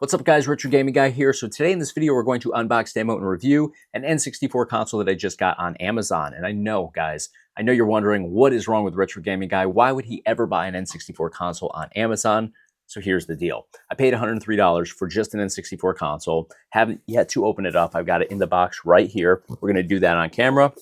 What's up guys, Retro Gaming Guy here. So today in this video, we're going to unbox, demo, and review an N64 console that I just got on Amazon. And I know guys, I know you're wondering what is wrong with Retro Gaming Guy? Why would he ever buy an N64 console on Amazon? So here's the deal. I paid $103 for just an N64 console. Haven't yet to open it up. I've got it in the box right here. We're gonna do that on camera.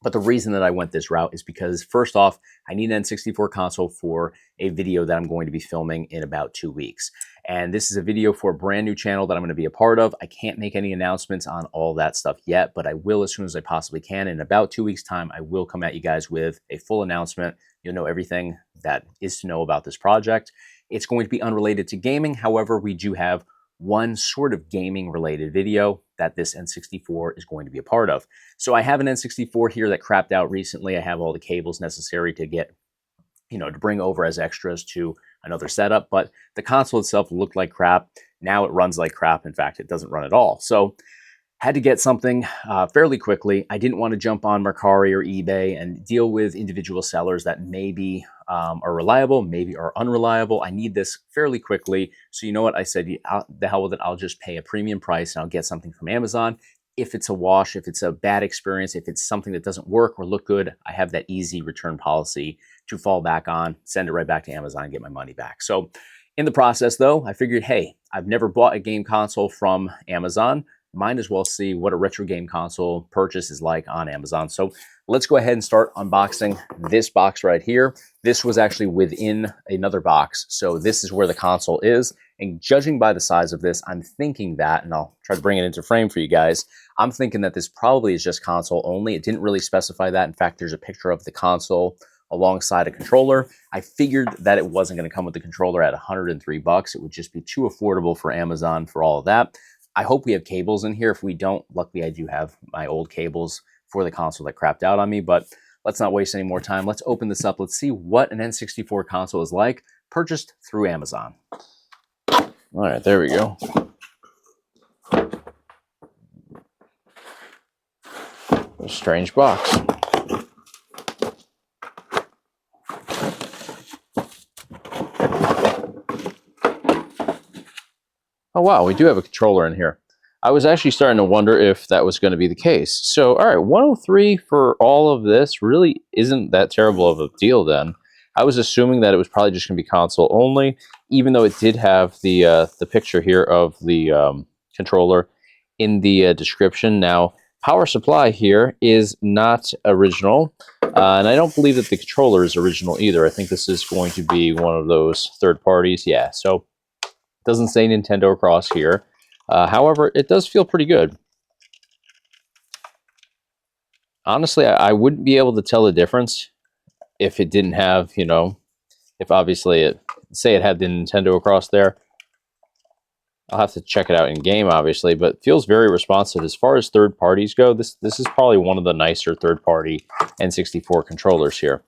But the reason that I went this route is because first off, I need an N64 console for a video that I'm going to be filming in about 2 weeks. And this is a video for a brand new channel that I'm going to be a part of. I can't make any announcements on all that stuff yet, but I will as soon as I possibly can. In about 2 weeks time, I will come at you guys with a full announcement. You'll know everything that is to know about this project. It's going to be unrelated to gaming. However, we do have one sort of gaming related video that this N64 is going to be a part of. So I have an N64 here that crapped out recently. I have all the cables necessary to get, to bring over as extras to another setup, but the console itself looked like crap. Now it runs like crap. In fact, it doesn't run at all. So had to get something fairly quickly. I didn't want to jump on Mercari or eBay and deal with individual sellers that maybe are reliable, maybe are unreliable. I need this fairly quickly. So you know what? I said, the hell with it. I'll just pay a premium price and I'll get something from Amazon. If it's a wash, if it's a bad experience, if it's something that doesn't work or look good, I have that easy return policy to fall back on, send it right back to Amazon and get my money back. So in the process though, I figured, hey, I've never bought a game console from Amazon. Might as well see what a retro game console purchase is like on Amazon. So let's go ahead and start unboxing this box right here. This was actually within another box. So this is where the console is. And judging by the size of this, I'm thinking that, and I'll try to bring it into frame for you guys, I'm thinking that this probably is just console only. It didn't really specify that. In fact, there's a picture of the console alongside a controller. I figured that it wasn't going to come with the controller at 103 bucks. It would just be too affordable for Amazon for all of that. I hope we have cables in here. If we don't, luckily I do have my old cables for the console that crapped out on me, but let's not waste any more time. Let's open this up. Let's see what an N64 console is like, purchased through Amazon. All right, there we go. A strange box. Oh, wow, we do have a controller in here. I was actually starting to wonder if that was going to be the case. So, all right, 103 for all of this really isn't that terrible of a deal then. I was assuming that it was probably just going to be console only, even though it did have the picture here of the controller in the description. Now, power supply here is not original, and I don't believe that the controller is original either. I think this is going to be one of those third parties. Yeah, so doesn't say Nintendo across here. However, it does feel pretty good. Honestly, I wouldn't be able to tell the difference if it didn't have, if obviously say it had the Nintendo across there. I'll have to check it out in game, obviously, but it feels very responsive. As far as third parties go, this is probably one of the nicer third-party N64 controllers here.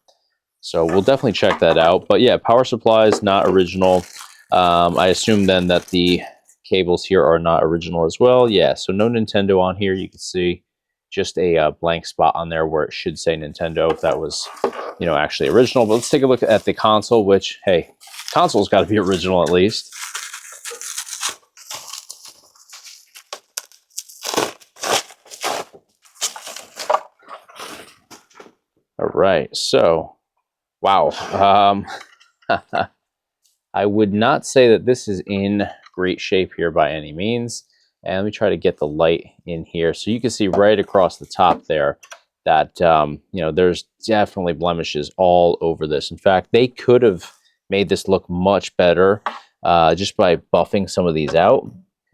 So we'll definitely check that out. But yeah, power supply is not original. I assume then that the cables here are not original as well. Yeah, so no Nintendo on here. You can see just a blank spot on there where it should say Nintendo if that was, actually original. But let's take a look at the console, which, hey, console's got to be original at least. All right, so, wow. I would not say that this is in great shape here by any means. And let me try to get the light in here. So you can see right across the top there that, there's definitely blemishes all over this. In fact, they could have made this look much better just by buffing some of these out.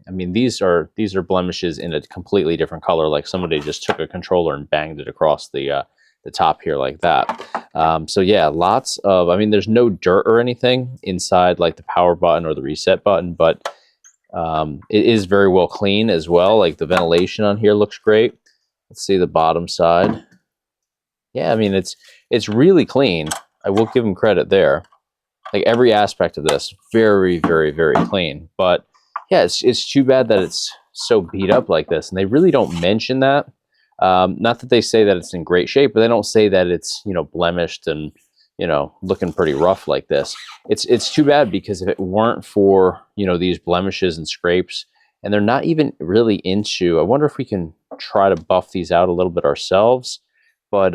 I mean, these are blemishes in a completely different color, like somebody just took a controller and banged it across the top here like that. So yeah, lots of, there's no dirt or anything inside like the power button or the reset button, but it is very well clean as well. Like the ventilation on here looks great. Let's see the bottom side. Yeah, it's really clean. I will give them credit there. Like every aspect of this, very, very, very clean. But yeah, it's too bad that it's so beat up like this, and they really don't mention that. Not that they say that it's in great shape, but they don't say that it's blemished and you know, looking pretty rough like this. It's too bad, because if it weren't for, you know, these blemishes and scrapes, and they're not even really into, I wonder if we can try to buff these out a little bit ourselves. But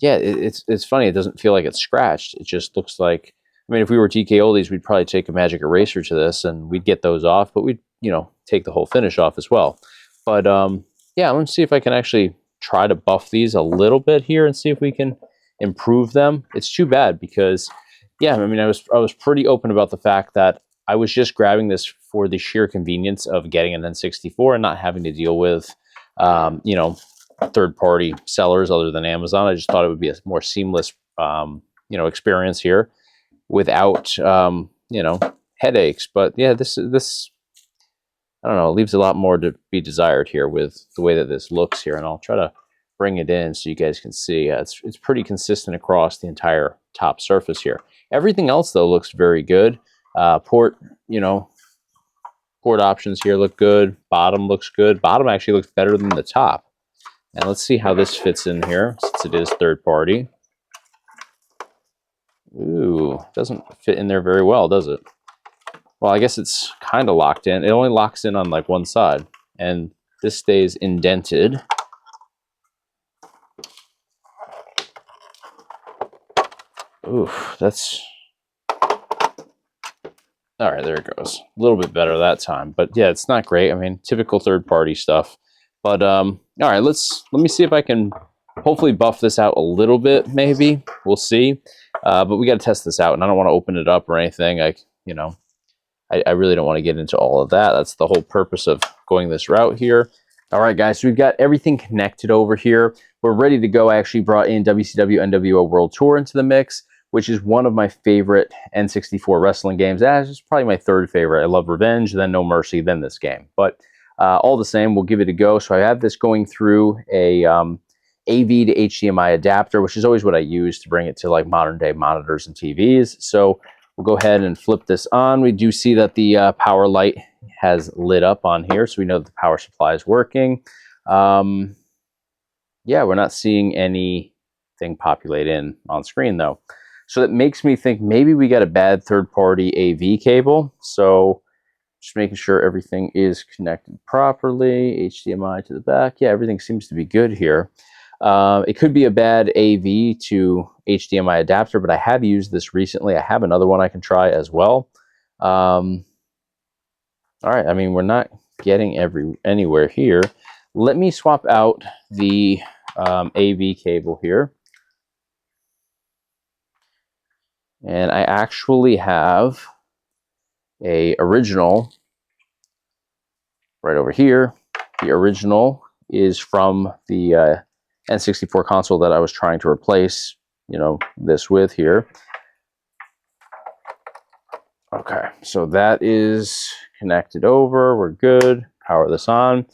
yeah, it's funny. It doesn't feel like it's scratched. It just looks like, I mean, if we were TK oldies, we'd probably take a magic eraser to this and we'd get those off, but we'd, you know, take the whole finish off as well. But yeah, let's see if I can actually try to buff these a little bit here and see if we can improve them. It's too bad because, yeah, I mean, I was pretty open about the fact that I was just grabbing this for the sheer convenience of getting an N64 and not having to deal with, you know, third-party sellers other than Amazon. I just thought it would be a more seamless, you know, experience here without, you know, headaches. But yeah, this I don't know, it leaves a lot more to be desired here with the way that this looks here. And I'll try to bring it in so you guys can see. It's pretty consistent across the entire top surface here. Everything else, though, looks very good. Port, you know, port options here look good. Bottom looks good. Bottom actually looks better than the top. And let's see how this fits in here, since it is third party. Ooh, doesn't fit in there very well, does it? Well, I guess it's kind of locked in. It only locks in on like one side, and this stays indented. Oof, that's... All right, there it goes. A little bit better that time, but yeah, it's not great. I mean, typical third-party stuff. But all right, let me see if I can hopefully buff this out a little bit. Maybe we'll see. But we got to test this out, and I don't want to open it up or anything. You know, I really don't want to get into all of that. That's the whole purpose of going this route here. All right, guys, so we've got everything connected over here. We're ready to go. I actually brought in WCW NWO World Tour into the mix, which is one of my favorite N64 wrestling games. It's probably my third favorite. I love Revenge, then No Mercy, then this game. But all the same, we'll give it a go. So I have this going through a AV to HDMI adapter, which is always what I use to bring it to like modern day monitors and TVs. So we'll go ahead and flip this on. We do see that the power light has lit up on here, so we know that the power supply is working. Yeah, we're not seeing anything populate in on screen though. So that makes me think maybe we got a bad third-party AV cable. So just making sure everything is connected properly. HDMI to the back. Yeah, everything seems to be good here. It could be a bad AV to HDMI adapter, but I have used this recently. I have another one I can try as well. All right, I mean, we're not getting anywhere here. Let me swap out the AV cable here. And I actually have a original right over here. The original is from the N64 console that I was trying to replace, you know, this with here. Okay, so that is connected over. We're good. Power this on.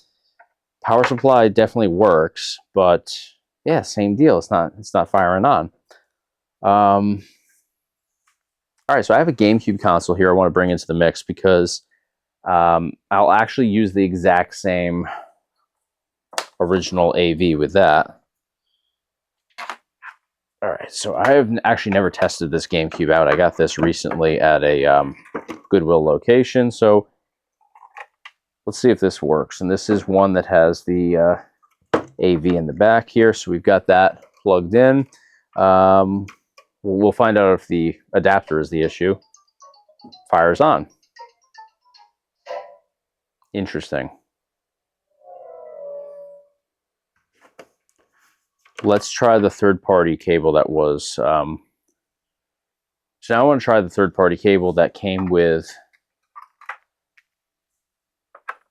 Power supply definitely works, but yeah, same deal. It's not firing on. All right, so I have a GameCube console here I want to bring into the mix because I'll actually use the exact same original AV with that. All right, so I have actually never tested this GameCube out. I got this recently at a Goodwill location, so let's see if this works. And this is one that has the AV in the back here, so we've got that plugged in. We'll find out if the adapter is the issue. Fires on. Interesting. Let's try the third-party cable that was... so now I want to try the third-party cable that came with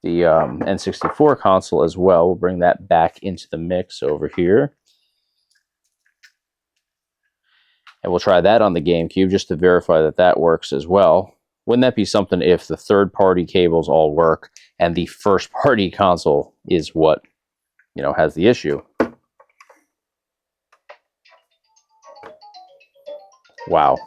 the N64 console as well. We'll bring that back into the mix over here. And we'll try that on the GameCube just to verify that that works as well. Wouldn't that be something if the third-party cables all work and the first-party console is what, you know, has the issue? Wow.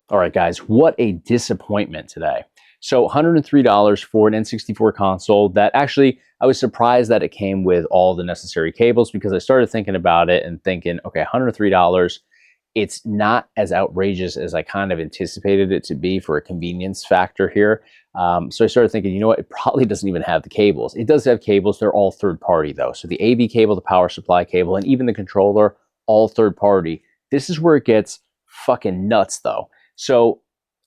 All right, guys, what a disappointment today. So $103 for an N64 console that actually, I was surprised that it came with all the necessary cables, because I started thinking about it and thinking, okay, $103, it's not as outrageous as I kind of anticipated it to be for a convenience factor here. So I started thinking, you know what, it probably doesn't even have the cables. It does have cables. They're all third party though. So the AV cable, the power supply cable, and even the controller, all third party. This is where it gets fucking nuts though. So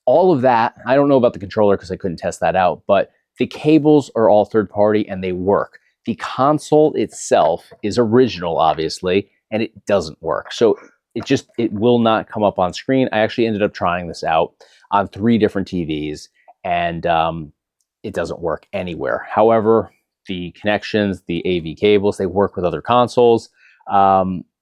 all of that, I don't know about the controller because I couldn't test that out, but the cables are all third party and they work. The console itself is original, obviously, and it doesn't work. So it will not come up on screen. I actually ended up trying this out on 3 different TVs, and it doesn't work anywhere. However, the connections, the AV cables, they work with other consoles.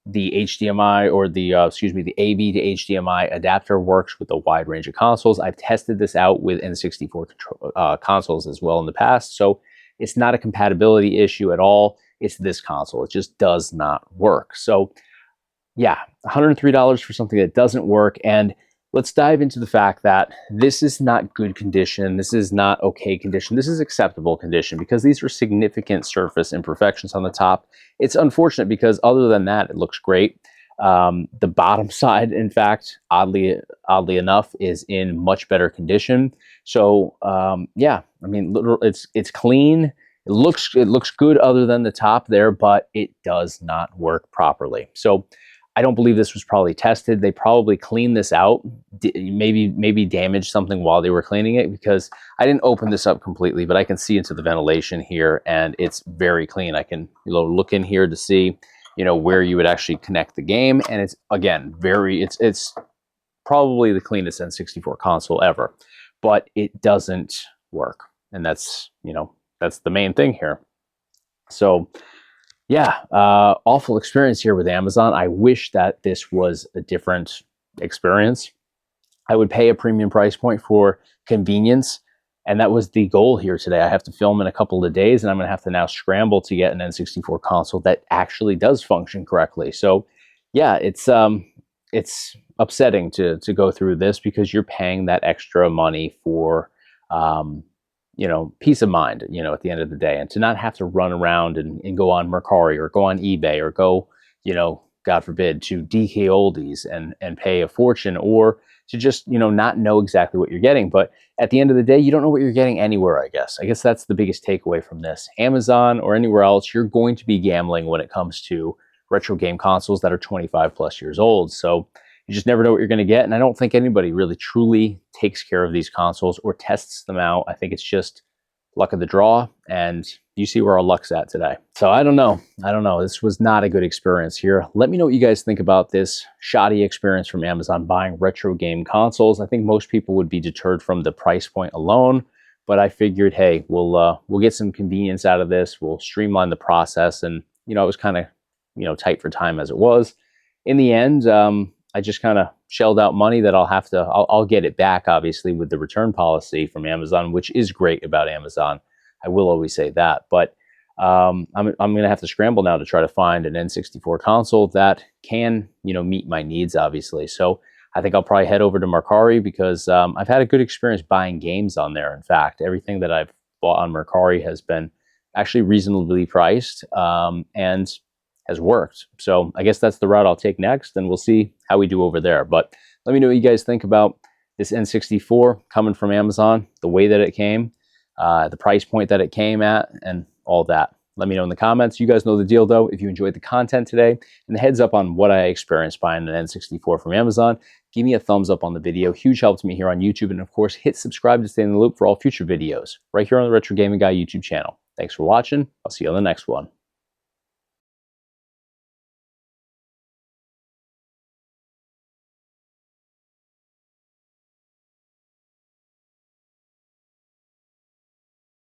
The HDMI, or the the AV to HDMI adapter works with a wide range of consoles. I've tested this out with N64 consoles as well in the past, so it's not a compatibility issue at all. It's this console. It just does not work. So yeah, $103 for something that doesn't work. And let's dive into the fact that this is not good condition. This is not okay condition. This is acceptable condition, because these are significant surface imperfections on the top. It's unfortunate because other than that, it looks great. The bottom side, in fact, oddly enough, is in much better condition. So yeah, I mean, it's clean. It looks good other than the top there, but it does not work properly. So I don't believe this was probably tested. They probably cleaned this out, maybe damaged something while they were cleaning it, because I didn't open this up completely, but I can see into the ventilation here and it's very clean. I can look in here to see, where you would actually connect the game. And it's, again, it's probably the cleanest N64 console ever, but it doesn't work. And that's the main thing here. So yeah, awful experience here with Amazon. I wish that this was a different experience. I would pay a premium price point for convenience, and that was the goal here today. I have to film in a couple of days, and I'm going to have to now scramble to get an N64 console that actually does function correctly. So yeah, it's upsetting to go through this, because you're paying that extra money for peace of mind, at the end of the day, and to not have to run around and go on Mercari or go on eBay or go, God forbid, to DK Oldies and pay a fortune, or to just, not know exactly what you're getting. But at the end of the day, you don't know what you're getting anywhere, I guess. I guess that's the biggest takeaway from this. Amazon or anywhere else, you're going to be gambling when it comes to retro game consoles that are 25 plus years old. So you just never know what you're going to get. And I don't think anybody really truly takes care of these consoles or tests them out. I think it's just luck of the draw, and you see where our luck's at today. So I don't know. This was not a good experience here. Let me know what you guys think about this shoddy experience from Amazon buying retro game consoles. I think most people would be deterred from the price point alone, but I figured, hey, we'll get some convenience out of this. We'll streamline the process, and it was kind of tight for time as it was. In the end, I just kind of shelled out money that I'll get it back, obviously, with the return policy from Amazon, which is great about Amazon. I will always say that. But I'm going to have to scramble now to try to find an N64 console that can, meet my needs, obviously. So I think I'll probably head over to Mercari, because I've had a good experience buying games on there. In fact, everything that I've bought on Mercari has been actually reasonably priced, and has worked. So I guess that's the route I'll take next, and we'll see how we do over there. But let me know what you guys think about this N64 coming from Amazon, the way that it came, the price point that it came at, and all that. Let me know in the comments. You guys know the deal, though. If you enjoyed the content today, and the heads up on what I experienced buying an N64 from Amazon, give me a thumbs up on the video. Huge help to me here on YouTube. And of course, hit subscribe to stay in the loop for all future videos right here on the Retro Gaming Guy YouTube channel. Thanks for watching. I'll see you on the next one.